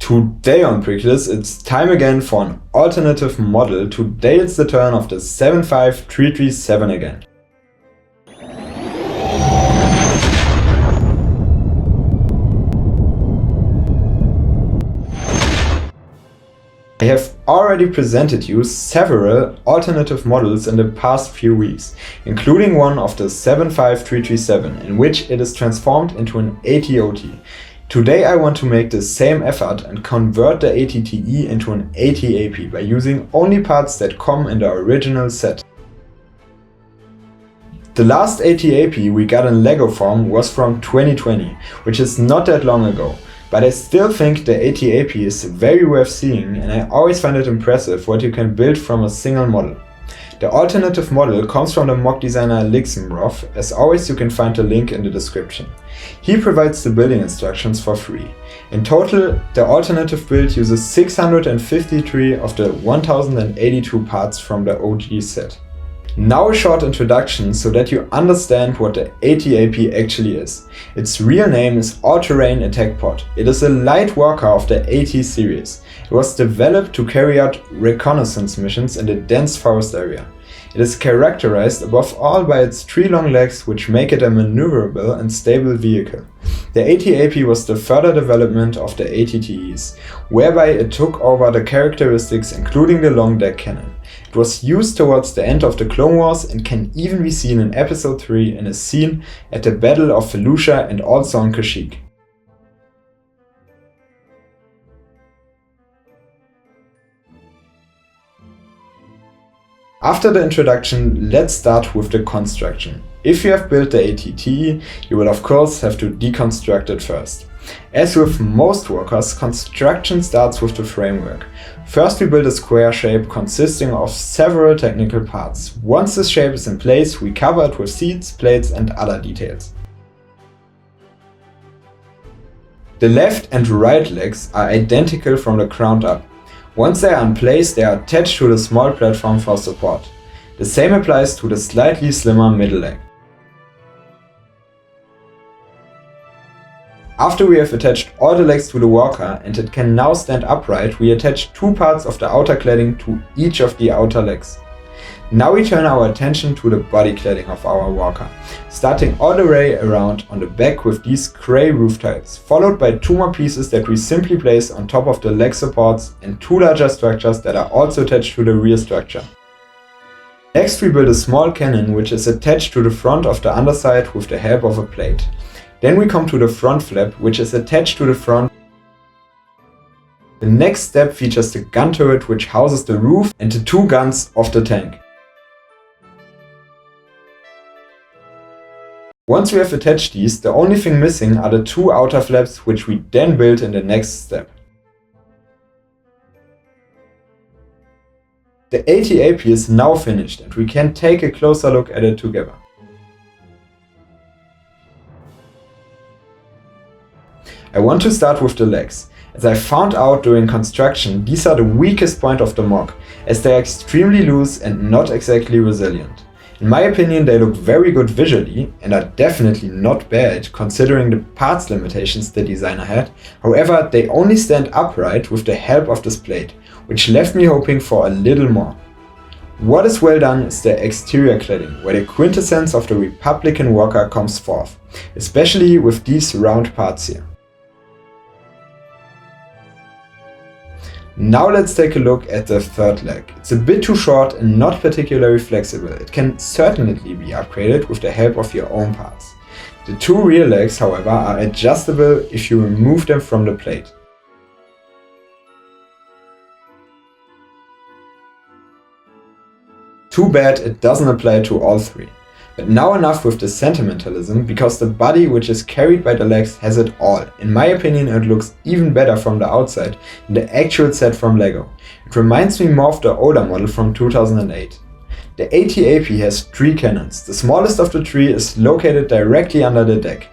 Today on Bricklas, it's time again for an alternative model. Today it's the turn of the 75337 again. I have already presented you several alternative models in the past few weeks, including one of the 75337, in which it is transformed into an AT-OT. Today I want to make the same effort and convert the AT-TE into an AT-AP by using only parts that come in the original set. The last AT-AP we got in LEGO form was from 2020, which is not that long ago. But I still think the AT-AP is very worth seeing, and I always find it impressive what you can build from a single model. The alternative model comes from the mock designer Niciwolf. As always, you can find the link in the description. He provides the building instructions for free. In total, the alternative build uses 653 of the 1082 parts from the OG set. Now a short introduction so that you understand what the AT-AP actually is. Its real name is All-Terrain Attack Pod. It is a light walker of the AT series. It was developed to carry out reconnaissance missions in the dense forest area. It is characterized above all by its 3 long legs, which make it a maneuverable and stable vehicle. The AT-AP was the further development of the AT-TEs, whereby it took over the characteristics including the long deck cannon. It was used towards the end of the Clone Wars and can even be seen in episode 3 in a scene at the Battle of Felucia and also on Kashyyyk. After the introduction, let's start with the construction. If you have built the AT-TE, you will of course have to deconstruct it first. As with most walkers, construction starts with the framework. First we build a square shape consisting of several technical parts. Once this shape is in place, we cover it with seats, plates and other details. The left and right legs are identical from the ground up. Once they are in place, they are attached to the small platform for support. The same applies to the slightly slimmer middle leg. After we have attached all the legs to the walker and it can now stand upright, we attach 2 parts of the outer cladding to each of the outer legs. Now we turn our attention to the body cladding of our walker, starting all the way around on the back with these grey roof tiles, followed by 2 more pieces that we simply place on top of the leg supports and 2 larger structures that are also attached to the rear structure. Next we build a small cannon which is attached to the front of the underside with the help of a plate. Then we come to the front flap, which is attached to the front. The next step features the gun turret, which houses the roof and the 2 guns of the tank. Once we have attached these, the only thing missing are the 2 outer flaps, which we then build in the next step. The AT-AP is now finished and we can take a closer look at it together. I want to start with the legs. As I found out during construction, these are the weakest point of the mock, as they are extremely loose and not exactly resilient. In my opinion, they look very good visually and are definitely not bad considering the parts limitations the designer had. However, they only stand upright with the help of this plate, which left me hoping for a little more. What is well done is the exterior cladding, where the quintessence of the Republican walker comes forth, especially with these round parts here. Now let's take a look at the third leg. It's a bit too short and not particularly flexible. It can certainly be upgraded with the help of your own parts. The 2 rear legs, however, are adjustable if you remove them from the plate. Too bad it doesn't apply to all 3. But now enough with the sentimentalism, because the body which is carried by the legs has it all. In my opinion, it looks even better from the outside than the actual set from LEGO. It reminds me more of the older model from 2008. The AT-AP has 3 cannons. The smallest of the 3 is located directly under the deck.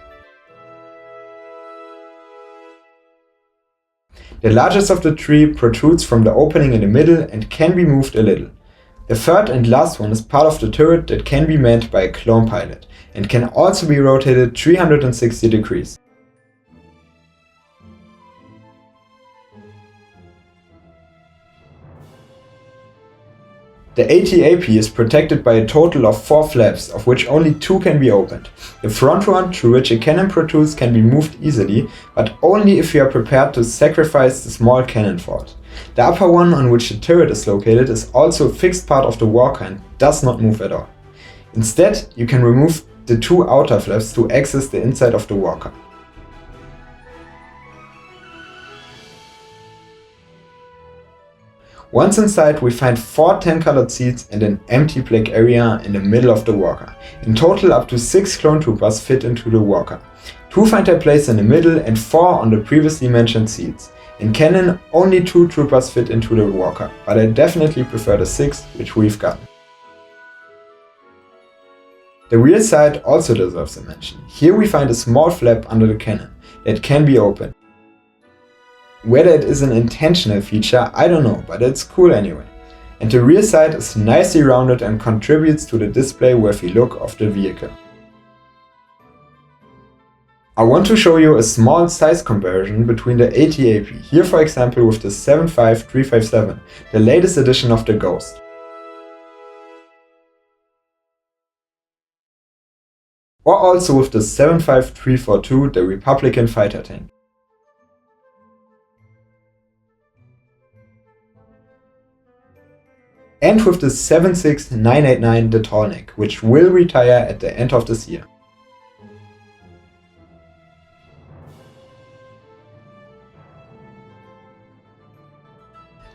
The largest of the 3 protrudes from the opening in the middle and can be moved a little. The third and last one is part of the turret that can be manned by a clone pilot and can also be rotated 360 degrees. The AT-AP is protected by a total of 4 flaps, of which only 2 can be opened. The front one, through which a cannon protrudes, can be moved easily, but only if you are prepared to sacrifice the small cannon fort. The upper one, on which the turret is located, is also a fixed part of the walker and does not move at all. Instead, you can remove the 2 outer flaps to access the inside of the walker. Once inside, we find 4 tan-colored seats and an empty black area in the middle of the walker. In total, up to 6 clone troopers fit into the walker. 2 find their place in the middle and 4 on the previously mentioned seats. In canon, only 2 troopers fit into the walker, but I definitely prefer the 6 which we've got. The rear side also deserves a mention. Here we find a small flap under the cannon that can be opened. Whether it is an intentional feature, I don't know, but it's cool anyway. And the rear side is nicely rounded and contributes to the display-worthy look of the vehicle. I want to show you a small size comparison between the AT-AP, here for example with the 75357, the latest edition of the Ghost. Or also with the 75342, the Republican fighter tank. And with the 76989, the Tallneck, which will retire at the end of this year.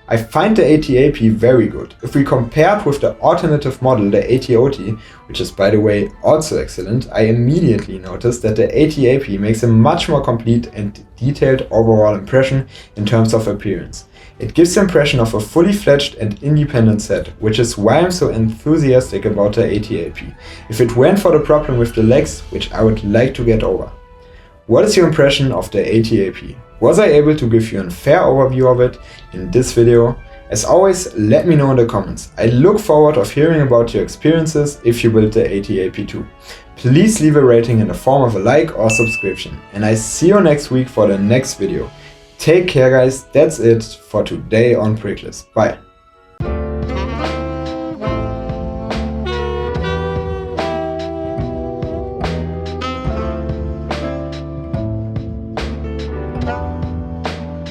I find the AT-AP very good. If we compare it with the alternative model, the AT-OT, which is by the way also excellent, I immediately noticed that the AT-AP makes a much more complete and detailed overall impression in terms of appearance. It gives the impression of a fully fledged and independent set, which is why I'm so enthusiastic about the AT-AP, if it weren't for the problem with the legs, which I would like to get over. What is your impression of the AT-AP? Was I able to give you a fair overview of it in this video? As always, let me know in the comments. I look forward to hearing about your experiences if you built the AT-AP too. Please leave a rating in the form of a like or subscription, and I see you next week for the next video. Take care guys, that's it for today on Bricklas. Bye.